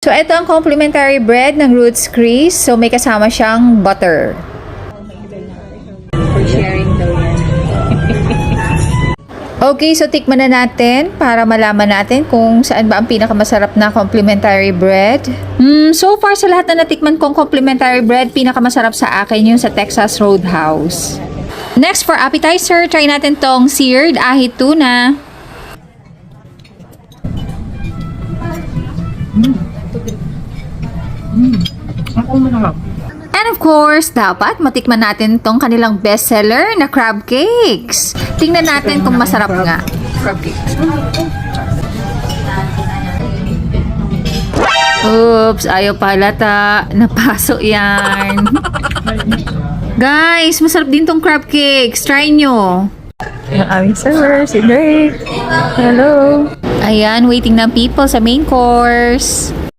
So, ito ang complimentary bread ng Roots Chris. So, may kasama siyang butter. For sharing daw yan. Okay, so tikman na natin para malaman natin kung saan ba ang pinakamasarap na complimentary bread. So far sa lahat na natikman kong complimentary bread, pinakamasarap sa akin yung sa Texas Roadhouse. Next for appetizer, try natin tong seared ahit tuna. And of course, dapat matikman natin tong kanilang bestseller na crab cakes. Tingnan natin kung masarap nga. Crab cakes. Oops, ayaw palata. Napaso yan. Guys, masarap din tong crab cakes. Try nyo. Yung aming server, si Drake. Hello. Ayan, waiting ng people sa main course.